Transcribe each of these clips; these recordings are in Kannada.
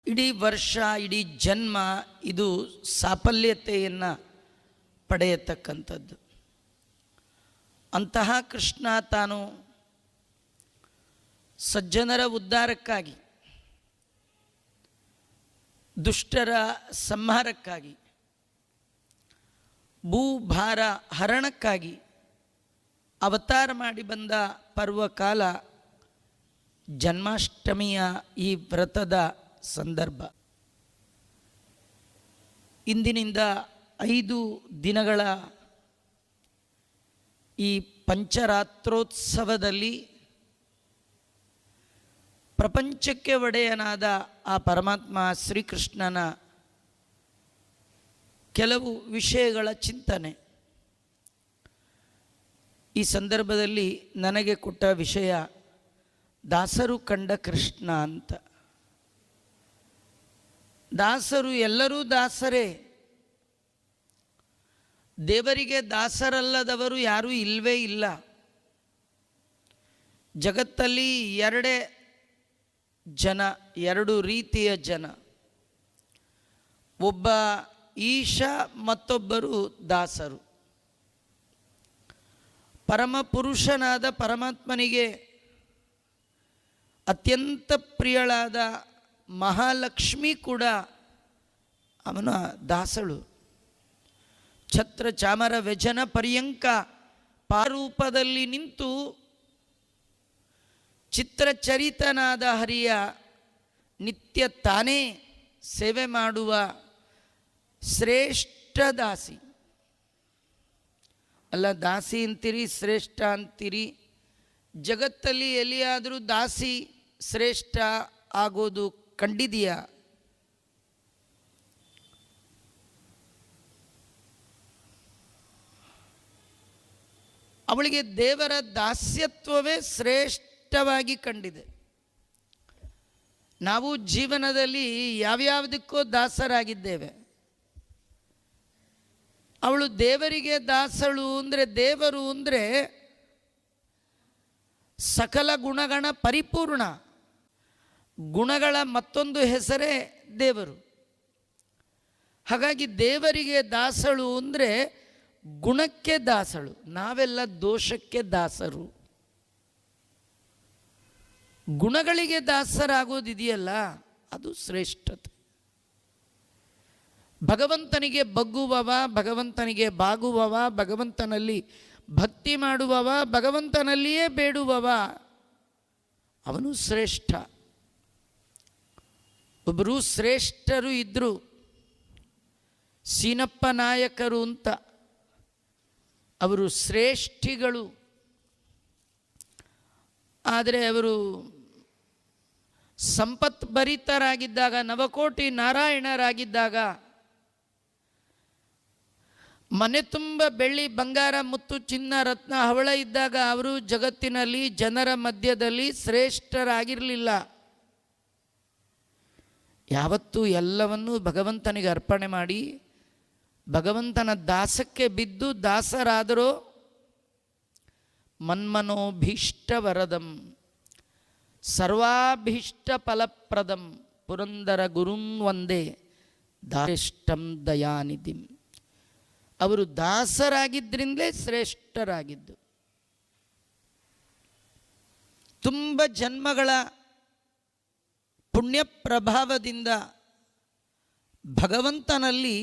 ಇಡೀ ವರ್ಷ, ಇಡೀ ಜನ್ಮ ಇದು ಸಾಫಲ್ಯತೆಯನ್ನು ಪಡೆಯತಕ್ಕಂಥದ್ದು. ಅಂತಹ ಕೃಷ್ಣ ತಾನು ಸಜ್ಜನರ ಉದ್ಧಾರಕ್ಕಾಗಿ, ದುಷ್ಟರ ಸಂಹಾರಕ್ಕಾಗಿ, ಭೂಭಾರ ಹರಣಕ್ಕಾಗಿ ಅವತಾರ ಮಾಡಿ ಬಂದ ಪರ್ವಕಾಲ ಜನ್ಮಾಷ್ಟಮಿಯ ಈ ವ್ರತದ ಸಂದರ್ಭ. ಇಂದಿನಿಂದ 5 ದಿನಗಳ ಈ ಪಂಚರಾತ್ರೋತ್ಸವದಲ್ಲಿ ಪ್ರಪಂಚಕ್ಕೆ ಒಡೆಯನಾದ ಆ ಪರಮಾತ್ಮ ಶ್ರೀಕೃಷ್ಣನ ಕೆಲವು ವಿಷಯಗಳ ಚಿಂತನೆ. ಈ ಸಂದರ್ಭದಲ್ಲಿ ನನಗೆ ಕೊಟ್ಟ ವಿಷಯ ದಾಸರು ಕಂಡ ಕೃಷ್ಣ ಅಂತ. ದಾಸರು ಎಲ್ಲರೂ ದಾಸರೇ, ದೇವರಿಗೆ ದಾಸರಲ್ಲದವರು ಯಾರೂ ಇಲ್ಲವೇ ಇಲ್ಲ. ಜಗತ್ತಲ್ಲಿ 2 ಜನ, 2 ರೀತಿಯ ಜನ. ಒಬ್ಬ ಈಶ, ಮತ್ತೊಬ್ಬರು ದಾಸರು. ಪರಮ ಪುರುಷನಾದ ಪರಮಾತ್ಮನಿಗೆ ಅತ್ಯಂತ ಪ್ರಿಯಳಾದ ಮಹಾಲಕ್ಷ್ಮಿ ಕೂಡ ಅವನ ದಾಸಳು. ಛತ್ರ ಚಾಮರ ವ್ಯಜನ ಪರ್ಯಂಕ ಪಾರೂಪದಲ್ಲಿ ನಿಂತು ಚಿತ್ರಚರಿತನಾದ ಹರಿಯ ನಿತ್ಯ ತಾನೇ ಸೇವೆ ಮಾಡುವ ಶ್ರೇಷ್ಠ ದಾಸಿ. ಅಲ್ಲ, ದಾಸಿ ಅಂತೀರಿ, ಶ್ರೇಷ್ಠ ಅಂತೀರಿ. ಜಗತ್ತಲ್ಲಿ ಎಲ್ಲಿಯಾದರೂ ದಾಸಿ ಶ್ರೇಷ್ಠ ಆಗೋದು ಕಂಡಿದೆಯಾ? ಅವಳಿಗೆ ದೇವರ ದಾಸ್ಯತ್ವವೇ ಶ್ರೇಷ್ಠವಾಗಿ ಕಂಡಿದೆ. ನಾವು ಜೀವನದಲ್ಲಿ ಯಾವ್ಯಾವುದಕ್ಕೋ ದಾಸರಾಗಿದ್ದೇವೆ. ಅವಳು ದೇವರಿಗೆ ದಾಸಳು ಅಂದರೆ, ದೇವರು ಅಂದರೆ ಸಕಲ ಗುಣಗಣ ಪರಿಪೂರ್ಣ. ಗುಣಗಳ ಮತ್ತೊಂದು ಹೆಸರೇ ದೇವರು. ಹಾಗಾಗಿ ದೇವರಿಗೆ ದಾಸಳು ಅಂದರೆ ಗುಣಕ್ಕೆ ದಾಸಳು. ನಾವೆಲ್ಲ ದೋಷಕ್ಕೆ ದಾಸರು. ಗುಣಗಳಿಗೆ ದಾಸರಾಗೋದಿದೆಯಲ್ಲ, ಅದು ಶ್ರೇಷ್ಠತೆ. ಭಗವಂತನಿಗೆ ಬಗ್ಗುವವ, ಭಗವಂತನಿಗೆ ಬಾಗುವವ, ಭಗವಂತನಲ್ಲಿ ಭಕ್ತಿ ಮಾಡುವವ, ಭಗವಂತನಲ್ಲಿಯೇ ಬೇಡುವವ, ಅವನು ಶ್ರೇಷ್ಠ. ಒಬ್ಬರು ಶ್ರೇಷ್ಠರು ಇದ್ದರು, ಸೀನಪ್ಪ ನಾಯಕರು ಅಂತ. ಅವರು ಶ್ರೇಷ್ಠಿಗಳು. ಆದರೆ ಅವರು ಸಂಪತ್ಭರಿತರಾಗಿದ್ದಾಗ, ನವಕೋಟಿ ನಾರಾಯಣರಾಗಿದ್ದಾಗ, ಮನೆ ತುಂಬ ಬೆಳ್ಳಿ ಬಂಗಾರ ಮುತ್ತು ಚಿನ್ನ ರತ್ನ ಹವಳ ಇದ್ದಾಗ ಅವರು ಜಗತ್ತಿನಲ್ಲಿ ಜನರ ಮಧ್ಯದಲ್ಲಿ ಶ್ರೇಷ್ಠರಾಗಿರಲಿಲ್ಲ. ಯಾವತ್ತೂ ಎಲ್ಲವನ್ನೂ ಭಗವಂತನಿಗೆ ಅರ್ಪಣೆ ಮಾಡಿ ಭಗವಂತನ ದಾಸಕ್ಕೆ ಬಿದ್ದು ದಾಸರಾದರೋ ಮನ್ಮನೋಭೀಷ್ಟ ವರದಂ ಸರ್ವಾಭೀಷ್ಟ ಫಲಪ್ರದಂ ಪುರಂದರ ಗುರುಂ ವಂದೇ ದಾರಿಷ್ಟಂ ದಯಾನಿಧಿಂ. ಅವರು ದಾಸರಾಗಿದ್ದರಿಂದಲೇ ಶ್ರೇಷ್ಠರಾಗಿದ್ದು. ತುಂಬ ಜನ್ಮಗಳ ಪುಣ್ಯ ಪ್ರಭಾವದಿಂದ ಭಗವಂತನಲ್ಲಿ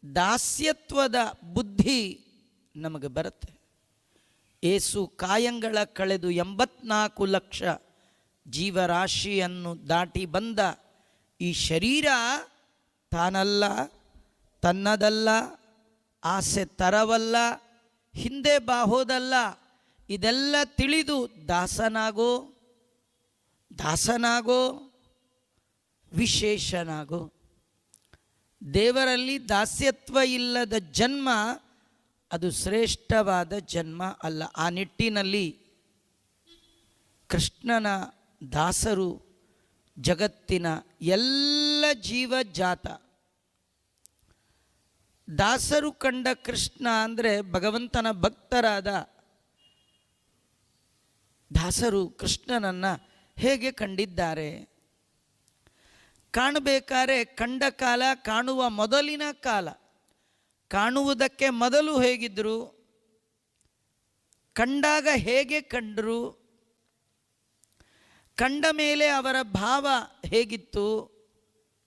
ದಾಸ್ಯತ್ವದ ಬುದ್ಧಿ ನಮಗೆ ಬರುತ್ತೆ. ಏಸು ಕಾಯಂಗಳ ಕಳೆದು 84 ಲಕ್ಷ ಜೀವರಾಶಿಯನ್ನು ದಾಟಿ ಬಂದ ಈ ಶರೀರ ತಾನಲ್ಲ, ತನ್ನದಲ್ಲ, ಆಸೆ ತರವಲ್ಲ, ಹಿಂದೆ ಬಾಹೋದಲ್ಲ. ಇದೆಲ್ಲ ತಿಳಿದು ದಾಸನಾಗೋ, ದಾಸನಾಗೋ, ವಿಶೇಷನಾಗೋ. ದೇವರಲ್ಲಿ ದಾಸ್ಯತ್ವ ಇಲ್ಲದ ಜನ್ಮ ಅದು ಶ್ರೇಷ್ಠವಾದ ಜನ್ಮ ಅಲ್ಲ. ಆ ನಿಟ್ಟಿನಲ್ಲಿ ಕೃಷ್ಣನ ದಾಸರು ಜಗತ್ತಿನ ಎಲ್ಲ ಜೀವಜಾತ. ದಾಸರು ಕಂಡ ಕೃಷ್ಣ ಅಂದರೆ ಭಗವಂತನ ಭಕ್ತರಾದ ದಾಸರು ಕೃಷ್ಣನನ್ನು ಹೇಗೆ ಕಂಡಿದ್ದಾರೆ? ಕಾಣಬೇಕಾದ್ರೆ ಕಂಡ ಕಾಲ, ಕಾಣುವ ಮೊದಲಿನ ಕಾಲ, ಕಾಣುವುದಕ್ಕೆ ಮೊದಲು ಹೇಗಿದ್ದರು, ಕಂಡಾಗ ಹೇಗೆ ಕಂಡರು, ಕಂಡ ಮೇಲೆ ಅವರ ಭಾವ ಹೇಗಿತ್ತು,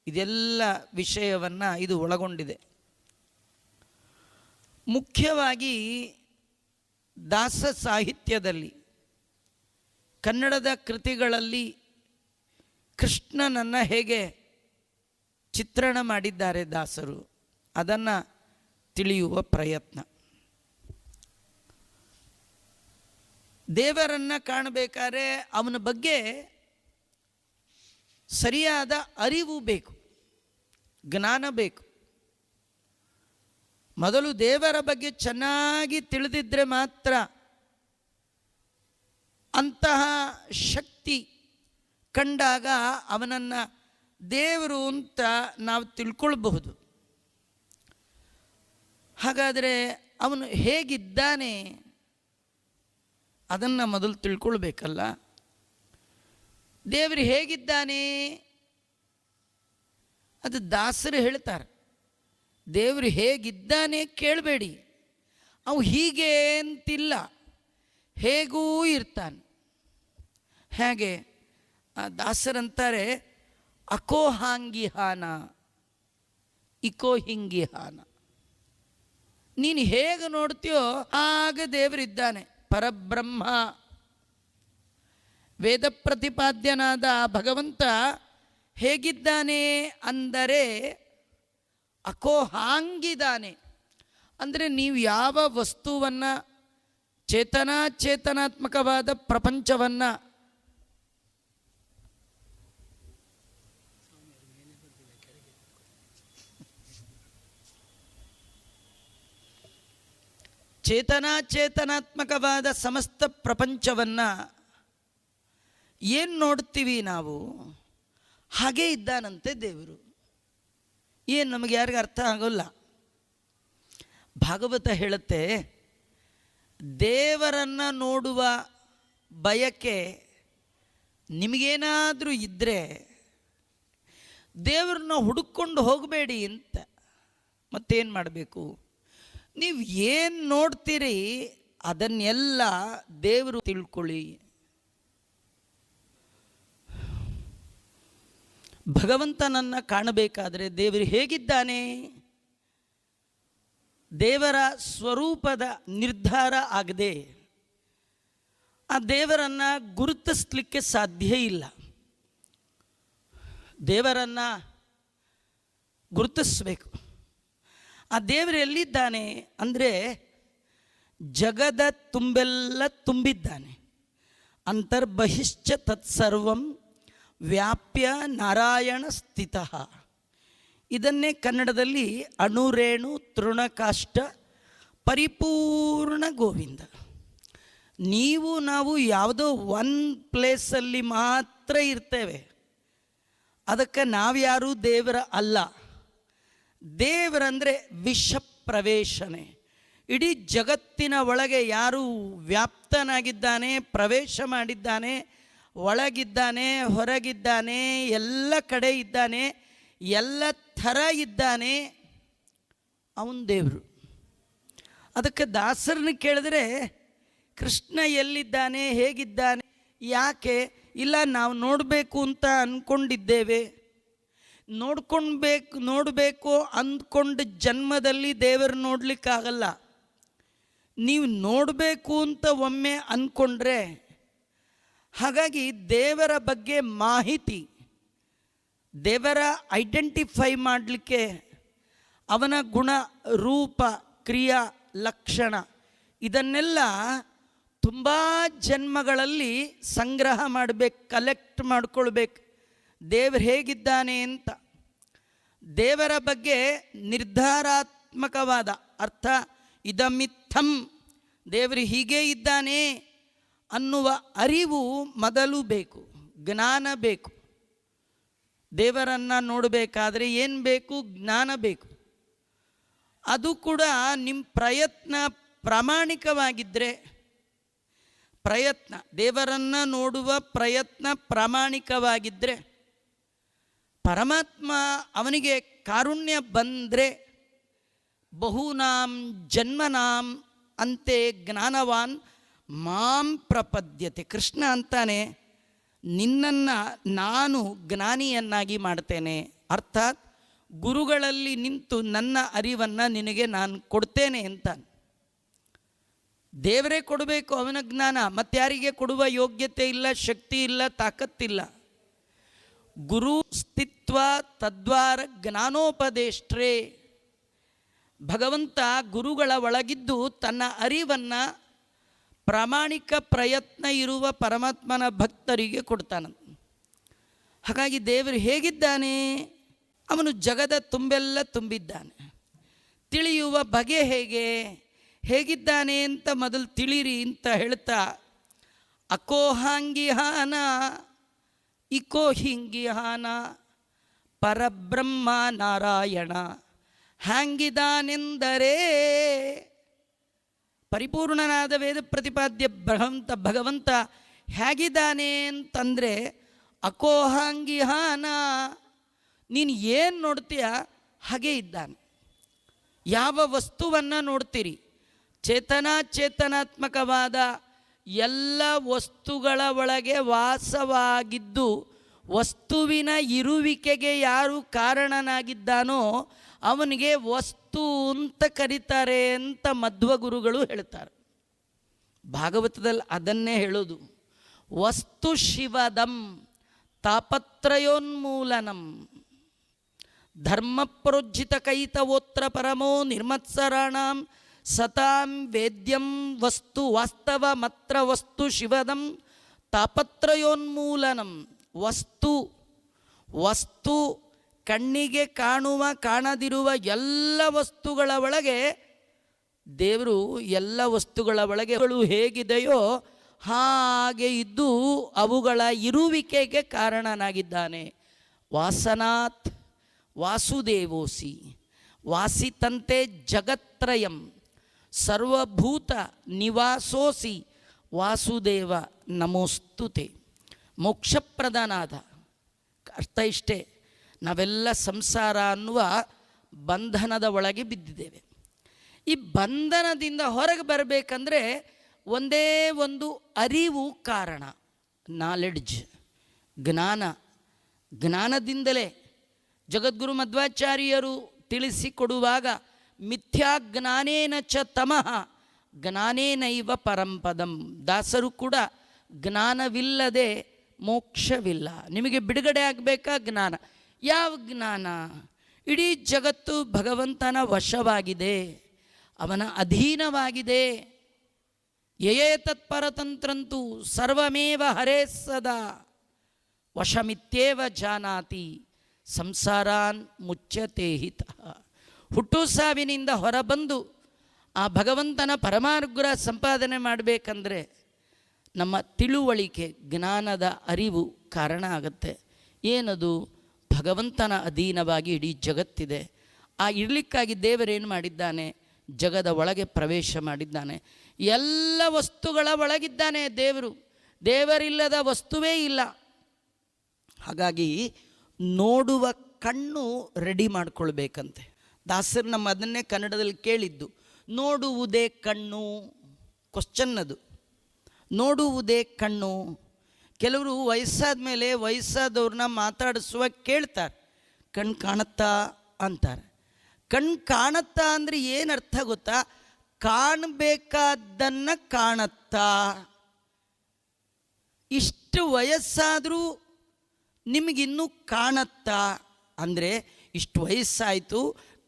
ಇದೆಲ್ಲ ವಿಷಯವನ್ನು ಇದು ಒಳಗೊಂಡಿದೆ. ಮುಖ್ಯವಾಗಿ ದಾಸ ಸಾಹಿತ್ಯದಲ್ಲಿ, ಕನ್ನಡದ ಕೃತಿಗಳಲ್ಲಿ ಕೃಷ್ಣನನ್ನು ಹೇಗೆ ಚಿತ್ರಣ ಮಾಡಿದ್ದಾರೆ ದಾಸರು, ಅದನ್ನು ತಿಳಿಯುವ ಪ್ರಯತ್ನ. ದೇವರನ್ನು ಕಾಣಬೇಕಾದ್ರೆ ಅವನ ಬಗ್ಗೆ ಸರಿಯಾದ ಅರಿವು ಬೇಕು, ಜ್ಞಾನ ಬೇಕು. ಮೊದಲು ದೇವರ ಬಗ್ಗೆ ಚೆನ್ನಾಗಿ ತಿಳಿದಿದ್ದರೆ ಮಾತ್ರ ಅಂತಹ ಶಕ್ತಿ ಕಂಡಾಗ ಅವನನ್ನು ದೇವರು ಅಂತ ನಾವು ತಿಳ್ಕೊಳ್ಬಹುದು. ಹಾಗಾದರೆ ಅವನು ಹೇಗಿದ್ದಾನೆ ಅದನ್ನು ಮೊದಲು ತಿಳ್ಕೊಳ್ಬೇಕಲ್ಲ. ದೇವರು ಹೇಗಿದ್ದಾನೆ ಅದು ದಾಸರು ಹೇಳ್ತಾರೆ. ದೇವರು ಹೇಗಿದ್ದಾನೆ ಕೇಳಬೇಡಿ, ಅವು ಹೀಗೆ ಅಂತಿಲ್ಲ, ಹೇಗೂ ಇರ್ತಾನೆ. ಹೇಗೆ ದಾಸರಂತಾರೆ, ಅಕೋಹಾಂಗಿಹಾನ ಇಕೋ ಹಿಂಗಿಹಾನ. ನೀನು ಹೇಗೆ ನೋಡ್ತೀಯೋ ಆಗ ದೇವರಿದ್ದಾನೆ. ಪರಬ್ರಹ್ಮ ವೇದ ಪ್ರತಿಪಾದ್ಯನಾದ ಭಗವಂತ ಹೇಗಿದ್ದಾನೆ ಅಂದರೆ ಅಕೋಹಾಂಗಿದ್ದಾನೆ. ಅಂದರೆ ನೀವು ಯಾವ ವಸ್ತುವನ್ನು, ಚೇತನಾತ್ಮಕವಾದ ಪ್ರಪಂಚವನ್ನು ಚೇತನಾತ್ಮಕವಾದ ಸಮಸ್ತ ಪ್ರಪಂಚವನ್ನು ಏನು ನೋಡ್ತೀವಿ ನಾವು, ಹಾಗೇ ಇದ್ದಾನಂತೆ ದೇವರು. ಏನು ನಮಗೆ ಯಾರಿಗೂ ಅರ್ಥ ಆಗೋಲ್ಲ. ಭಾಗವತ ಹೇಳುತ್ತೆ, ದೇವರನ್ನು ನೋಡುವ ಬಯಕೆ ನಿಮಗೇನಾದರೂ ಇದ್ದರೆ ದೇವರನ್ನ ಹುಡುಕೊಂಡು ಹೋಗಬೇಡಿ ಅಂತ. ಮತ್ತೇನು ಮಾಡಬೇಕು? ನೀವು ಏನು ನೋಡ್ತೀರಿ ಅದನ್ನೆಲ್ಲ ದೇವರು ತಿಳ್ಕೊಳ್ಳಿ. ಭಗವಂತನನ್ನು ಕಾಣಬೇಕಾದರೆ ದೇವರು ಹೇಗಿದ್ದಾನೆ, ದೇವರ ಸ್ವರೂಪದ ನಿರ್ಧಾರ ಆಗದೆ ಆ ದೇವರನ್ನು ಗುರುತಿಸಲಿಕ್ಕೆ ಸಾಧ್ಯ ಇಲ್ಲ. ದೇವರನ್ನು ಗುರುತಿಸಬೇಕು. ಆ ದೇವರು ಎಲ್ಲಿದ್ದಾನೆ ಅಂದರೆ ಜಗದ ತುಂಬೆಲ್ಲ ತುಂಬಿದ್ದಾನೆ. ಅಂತರ್ಬಹಿಶ್ಚ ತತ್ಸರ್ವಂ ವ್ಯಾಪ್ಯ ನಾರಾಯಣ ಸ್ಥಿತಃ. ಇದನ್ನೇ ಕನ್ನಡದಲ್ಲಿ ಅಣುರೇಣು ತೃಣಕಾಷ್ಟ ಪರಿಪೂರ್ಣ ಗೋವಿಂದ. ನೀವು ನಾವು ಯಾವುದೋ ಒಂದು ಪ್ಲೇಸಲ್ಲಿ ಮಾತ್ರ ಇರ್ತೇವೆ, ಅದಕ್ಕೆ ನಾವ್ಯಾರೂ ದೇವರ ಅಲ್ಲ. ದೇವರಂದರೆ ವಿಷ ಪ್ರವೇಶನೆ. ಇಡೀ ಜಗತ್ತಿನ ಒಳಗೆ ಯಾರು ವ್ಯಾಪ್ತನಾಗಿದ್ದಾನೆ, ಪ್ರವೇಶ ಮಾಡಿದ್ದಾನೆ, ಒಳಗಿದ್ದಾನೆ, ಹೊರಗಿದ್ದಾನೆ, ಎಲ್ಲ ಕಡೆ ಇದ್ದಾನೆ, ಎಲ್ಲ ಥರ ಇದ್ದಾನೆ, ಅವನು ದೇವರು. ಅದಕ್ಕೆ ದಾಸರನ್ನ ಕೇಳಿದ್ರೆ ಕೃಷ್ಣ ಎಲ್ಲಿದ್ದಾನೆ, ಹೇಗಿದ್ದಾನೆ, ಯಾಕೆ ಇಲ್ಲ ನಾವು ನೋಡಬೇಕು ಅಂತ ಅಂದ್ಕೊಂಡಿದ್ದೇವೆ. ನೋಡಬೇಕು ಅಂದ್ಕೊಂಡು ಜನ್ಮದಲ್ಲಿ ದೇವರು ನೋಡಲಿಕ್ಕಾಗಲ್ಲ. ನೀವು ನೋಡಬೇಕು ಅಂತ ಒಮ್ಮೆ ಅಂದ್ಕೊಂಡ್ರೆ, ಹಾಗಾಗಿ ದೇವರ ಬಗ್ಗೆ ಮಾಹಿತಿ, ದೇವರ ಐಡೆಂಟಿಫೈ ಮಾಡಲಿಕ್ಕೆ ಅವನ ಗುಣ, ರೂಪ, ಕ್ರಿಯಾ, ಲಕ್ಷಣ ಇದನ್ನೆಲ್ಲ ತುಂಬ ಜನ್ಮಗಳಲ್ಲಿ ಸಂಗ್ರಹ ಮಾಡಬೇಕು, ಕಲೆಕ್ಟ್ ಮಾಡ್ಕೊಳ್ಬೇಕು. ದೇವರು ಹೇಗಿದ್ದಾನೆ ಅಂತ. ದೇವರ ಬಗ್ಗೆ ನಿರ್ಧಾರಾತ್ಮಕವಾದ ಅರ್ಥ ಇದಮಿತ್ತಂ, ದೇವರು ಹೀಗೇ ಇದ್ದಾನೆ ಅನ್ನುವ ಅರಿವು ಮೊದಲು ಬೇಕು, ಜ್ಞಾನ ಬೇಕು. ದೇವರನ್ನು ನೋಡಬೇಕಾದ್ರೆ ಏನು ಬೇಕು? ಜ್ಞಾನ ಬೇಕು. ಅದು ಕೂಡ ನಿಮ್ಮ ಪ್ರಯತ್ನ ಪ್ರಾಮಾಣಿಕವಾಗಿದ್ದರೆ, ದೇವರನ್ನು ನೋಡುವ ಪ್ರಯತ್ನ ಪ್ರಾಮಾಣಿಕವಾಗಿದ್ದರೆ, ಪರಮಾತ್ಮ ಅವನಿಗೆ ಕಾರುಣ್ಯ ಬಂದರೆ ಬಹೂನಾಂ ಜನ್ಮನಾಂ ಅಂತೆ ಜ್ಞಾನವಾನ್ ಮಾಂ ಪ್ರಪದ್ಯತೆ. ಕೃಷ್ಣ ಅಂತಾನೆ, ನಿನ್ನನ್ನು ನಾನು ಜ್ಞಾನಿಯನ್ನಾಗಿ ಮಾಡ್ತೇನೆ. ಅರ್ಥಾತ್ ಗುರುಗಳಲ್ಲಿ ನಿಂತು ನನ್ನ ಅರಿವನ್ನು ನಿನಗೆ ನಾನು ಕೊಡ್ತೇನೆ ಅಂತ. ದೇವರೇ ಕೊಡಬೇಕು ಅವನ ಜ್ಞಾನ, ಮತ್ತಾರಿಗೆ ಕೊಡುವ ಯೋಗ್ಯತೆ ಇಲ್ಲ, ಶಕ್ತಿ ಇಲ್ಲ, ತಾಕತ್ತಿಲ್ಲ. ಗುರು ಸ್ಥಿತ್ವ ತದ್ವಾರ ಜ್ಞಾನೋಪದೇಷ್ಟ್ರೇ. ಭಗವಂತ ಗುರುಗಳ ಒಳಗಿದ್ದು ತನ್ನ ಅರಿವನ್ನು ಪ್ರಾಮಾಣಿಕ ಪ್ರಯತ್ನ ಇರುವ ಪರಮಾತ್ಮನ ಭಕ್ತರಿಗೆ ಕೊಡ್ತಾನ. ಹಾಗಾಗಿ ದೇವರು ಹೇಗಿದ್ದಾನೆ? ಅವನು ಜಗದ ತುಂಬೆಲ್ಲ ತುಂಬಿದ್ದಾನೆ. ತಿಳಿಯುವ ಬಗೆ ಹೇಗಿದ್ದಾನೆ ಅಂತ ಮೊದಲು ತಿಳಿರಿ ಅಂತ ಹೇಳ್ತಾ, ಅಕೋಹಾಂಗಿಹಾನ ಇಕೋಹಿಂಗಿಹಾನ ಪರಬ್ರಹ್ಮ ನಾರಾಯಣ ಹ್ಯಾಂಗಿದಾನೆಂದರೆ, ಪರಿಪೂರ್ಣನಾದ ವೇದ ಪ್ರತಿಪಾದ್ಯ ಭಗವಂತ ಹೇಗಿದ್ದಾನೆ ಅಂತಂದರೆ, ಅಕೋಹಾಂಗಿಹಾನ, ನೀನು ಏನು ನೋಡ್ತೀಯ ಹಾಗೇ ಇದ್ದಾನೆ. ಯಾವ ವಸ್ತುವನ್ನು ನೋಡ್ತೀರಿ, ಚೇತನಾತ್ಮಕವಾದ ಎಲ್ಲ ವಸ್ತುಗಳ ಒಳಗೆ ವಾಸವಾಗಿದ್ದು ವಸ್ತುವಿನ ಇರುವಿಕೆಗೆ ಯಾರು ಕಾರಣನಾಗಿದ್ದಾನೋ ಅವನಿಗೆ ವಸ್ತು ಅಂತ ಕರೀತಾರೆ ಅಂತ ಮಧ್ವಗುರುಗಳು ಹೇಳ್ತಾರೆ. ಭಾಗವತದಲ್ಲಿ ಅದನ್ನೇ ಹೇಳೋದು. ವಸ್ತು ಶಿವದಂ ತಾಪತ್ರಯೋನ್ಮೂಲನಂ ಧರ್ಮ ಪ್ರೋಜ್ಜಿತ ಕೈತವೋತ್ರ ಪರಮೋ ನಿರ್ಮತ್ಸರಾಣಾಂ ಸತಾಂ ವೇದ್ಯಂ ವಸ್ತು ವಾಸ್ತವ ಮತ್ರ ವಸ್ತು ಶಿವದಂ ತಾಪತ್ರಯೋನ್ಮೂಲನಂ. ವಸ್ತು ಕಣ್ಣಿಗೆ ಕಾಣುವ ಕಾಣದಿರುವ ಎಲ್ಲ ವಸ್ತುಗಳ ಒಳಗೆ ದೇವರು ಎಲ್ಲ ವಸ್ತುಗಳ ಒಳಗೆ ಹೇಗಿದೆಯೋ ಹಾಗೆ ಇದ್ದು ಅವುಗಳ ಇರುವಿಕೆಗೆ ಕಾರಣನಾಗಿದ್ದಾನೆ. ವಾಸನಾತ್ ವಾಸುದೇವೋಸಿ ವಾಸಿತಂತೆ ಜಗತ್ರಯಂ ಸರ್ವಭೂತ ನಿವಾಸೋಸಿ ವಾಸುದೇವ ನಮೋಸ್ತುತೆ. ಮೋಕ್ಷಪ್ರಧಾನಾದ ಅರ್ಥ ಇಷ್ಟೇ. ನಾವೆಲ್ಲ ಸಂಸಾರ ಅನ್ನುವ ಬಂಧನದ ಒಳಗೆ ಬಿದ್ದಿದ್ದೇವೆ. ಈ ಬಂಧನದಿಂದ ಹೊರಗೆ ಬರಬೇಕಂದ್ರೆ ಒಂದೇ ಒಂದು ಅರಿವು ಕಾರಣ, ನಾಲೆಡ್ಜ್, ಜ್ಞಾನದಿಂದಲೇ. ಜಗದ್ಗುರು ಮಧ್ವಾಚಾರ್ಯರು ತಿಳಿಸಿಕೊಡುವಾಗ ಮಿಥ್ಯಾಜ್ಞಾನೇನ ಚ ತಮಃ ಜ್ಞಾನೇನೈವ ಪರಂಪದಂ. ದಾಸರು ಕೂಡ ಜ್ಞಾನವಿಲ್ಲದೆ ಮೋಕ್ಷವಿಲ್ಲ. ನಿಮಗೆ ಬಿಡುಗಡೆ ಆಗಬೇಕಾ ಜ್ಞಾನ. ಯಾವ ಜ್ಞಾನ? ಇಡೀ ಜಗತ್ತು ಭಗವಂತನ ವಶವಾಗಿದೆ, ಅವನ ಅಧೀನವಾಗಿದೆ. ಯಯೇ ತತ್ಪರತಂತ್ರಂತೂ ಸರ್ವಮೇವ ಹರೇ ಸದಾ ವಶಮಿತ್ಯೇವ ಜಾನಾತಿ ಸಂಸಾರಾನ್ ಮುಚ್ಯತೆ ಹಿತಃ. ಹುಟ್ಟು ಸಾವಿನಿಂದ ಹೊರಬಂದು ಆ ಭಗವಂತನ ಪರಮಾನುಗ್ರಹ ಸಂಪಾದನೆ ಮಾಡಬೇಕಂದ್ರೆ ನಮ್ಮ ತಿಳುವಳಿಕೆ, ಜ್ಞಾನದ ಅರಿವು ಕಾರಣ ಆಗುತ್ತೆ. ಏನದು? ಭಗವಂತನ ಅಧೀನವಾಗಿ ಇಡೀ ಜಗತ್ತಿದೆ. ಆ ಇರಲಿಕ್ಕಾಗಿ ದೇವರೇನು ಮಾಡಿದ್ದಾನೆ? ಜಗದ ಒಳಗೆ ಪ್ರವೇಶ ಮಾಡಿದ್ದಾನೆ. ಎಲ್ಲ ವಸ್ತುಗಳ ಒಳಗಿದ್ದಾನೆ ದೇವರು. ದೇವರಿಲ್ಲದ ವಸ್ತುವೇ ಇಲ್ಲ. ಹಾಗಾಗಿ ನೋಡುವ ಕಣ್ಣು ರೆಡಿ ಮಾಡ್ಕೊಳ್ಬೇಕಂತೆ. ದಾಸರು ನಮ್ಮ ಅದನ್ನೇ ಕನ್ನಡದಲ್ಲಿ ಕೇಳಿದ್ದು. ನೋಡುವುದೇ ಕಣ್ಣು, ಕ್ವಶ್ಚನ್ ಅದು. ನೋಡುವುದೇ ಕಣ್ಣು. ಕೆಲವರು ವಯಸ್ಸಾದ ಮೇಲೆ ವಯಸ್ಸಾದವ್ರನ್ನ ಮಾತಾಡಿಸುವಾಗ ಕೇಳ್ತಾರೆ, ಕಣ್ಣು ಕಾಣುತ್ತಾ ಅಂತಾರೆ. ಕಣ್ಣು ಕಾಣುತ್ತಾ ಅಂದರೆ ಏನು ಅರ್ಥ ಗೊತ್ತಾ? ಕಾಣಬೇಕಾದ್ದನ್ನು ಕಾಣುತ್ತಾ. ಇಷ್ಟು ವಯಸ್ಸಾದರೂ ನಿಮಗಿನ್ನೂ ಕಾಣುತ್ತಾ ಅಂದರೆ ಇಷ್ಟು ವಯಸ್ಸಾಯಿತು,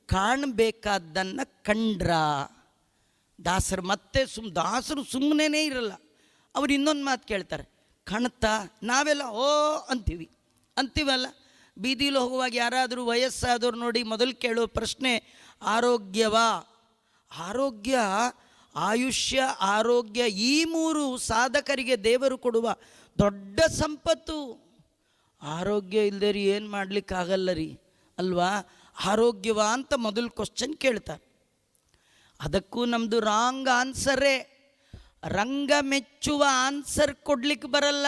ಕಾಣಬೇಕಾದ್ದನ್ನು ಕಂಡ್ರ. ದಾಸರು ಸುಮ್ಮನೆ ಇರಲ್ಲ. ಅವ್ರು ಇನ್ನೊಂದು ಮಾತು ಕೇಳ್ತಾರೆ, ಕಾಣುತ್ತಾ? ನಾವೆಲ್ಲ ಓ ಅಂತೀವಲ್ಲ. ಬೀದಿಲಿ ಹೋಗುವಾಗ ಯಾರಾದರೂ ವಯಸ್ಸಾದವ್ರು ನೋಡಿ ಮೊದಲು ಕೇಳೋ ಪ್ರಶ್ನೆ ಆರೋಗ್ಯವಾ? ಆರೋಗ್ಯ, ಆಯುಷ್ಯ, ಆರೋಗ್ಯ, ಈ ಮೂರು ಸಾಧಕರಿಗೆ ದೇವರು ಕೊಡುವ ದೊಡ್ಡ ಸಂಪತ್ತು. ಆರೋಗ್ಯ ಇಲ್ಲದೆ ರೀ ಏನು ಮಾಡಲಿಕ್ಕಾಗಲ್ಲ ರೀ ಅಲ್ವಾ? ಆರೋಗ್ಯವಾ ಅಂತ ಮೊದಲು ಕ್ವಶ್ಚನ್ ಕೇಳ್ತಾರೆ. ಅದಕ್ಕೂ ನಮ್ಮದು ರಾಂಗ್ ಆನ್ಸರೇ. ರಂಗ ಮೆಚ್ಚುವ ಆನ್ಸರ್ ಕೊಡ್ಲಿಕ್ಕೆ ಬರಲ್ಲ.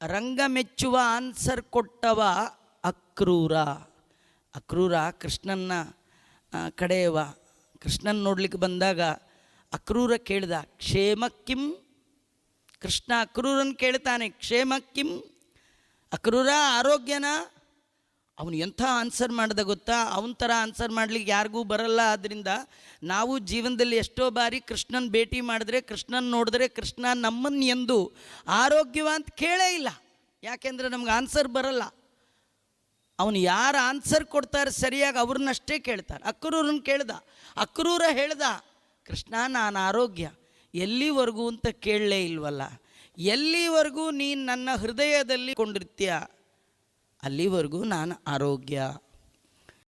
ರಂಗ ಮೆಚ್ಚುವ ಆನ್ಸರ್ ಕೊಟ್ಟವ ಅಕ್ರೂರ. ಅಕ್ರೂರ ಕೃಷ್ಣನ ಕಡೆಯವ. ಕೃಷ್ಣನ್ ನೋಡ್ಲಿಕ್ಕೆ ಬಂದಾಗ ಅಕ್ರೂರ ಕೇಳ್ದ, ಕ್ಷೇಮ ಕಿಂ? ಕೃಷ್ಣ ಅಕ್ರೂರನ್ ಕೇಳ್ತಾನೆ, ಕ್ಷೇಮ ಕಿಂ? ಅಕ್ರೂರ ಆರೋಗ್ಯನ? ಅವನು ಎಂಥ ಆನ್ಸರ್ ಮಾಡ್ದ ಗೊತ್ತಾ? ಅವನ ಥರ ಆನ್ಸರ್ ಮಾಡ್ಲಿಕ್ಕೆ ಯಾರಿಗೂ ಬರಲ್ಲ. ಆದ್ದರಿಂದ ನಾವು ಜೀವನದಲ್ಲಿ ಎಷ್ಟೋ ಬಾರಿ ಕೃಷ್ಣನ ಭೇಟಿ ಮಾಡಿದ್ರೆ, ಕೃಷ್ಣನ ನೋಡಿದ್ರೆ, ಕೃಷ್ಣ ನಮ್ಮನ್ನು ಎಂದು ಆರೋಗ್ಯವ ಅಂತ ಕೇಳೇ ಇಲ್ಲ. ಯಾಕೆಂದರೆ ನಮ್ಗೆ ಆನ್ಸರ್ ಬರಲ್ಲ. ಅವನು ಯಾರು ಆನ್ಸರ್ ಕೊಡ್ತಾರೆ ಸರಿಯಾಗಿ ಅವ್ರನ್ನಷ್ಟೇ ಕೇಳ್ತಾರೆ. ಅಕ್ರೂರನ್ನ ಕೇಳ್ದ. ಅಕ್ರೂರ ಹೇಳ್ದ, ಕೃಷ್ಣ ನಾನು ಆರೋಗ್ಯ. ಎಲ್ಲಿವರೆಗೂ ಅಂತ ಕೇಳಲೇ ಇಲ್ವಲ್ಲ. ಎಲ್ಲಿವರೆಗೂ ನೀನು ನನ್ನ ಹೃದಯದಲ್ಲಿ ಕೊಂಡಿರ್ತೀಯ ಅಲ್ಲಿವರೆಗೂ ನಾನು ಆರೋಗ್ಯ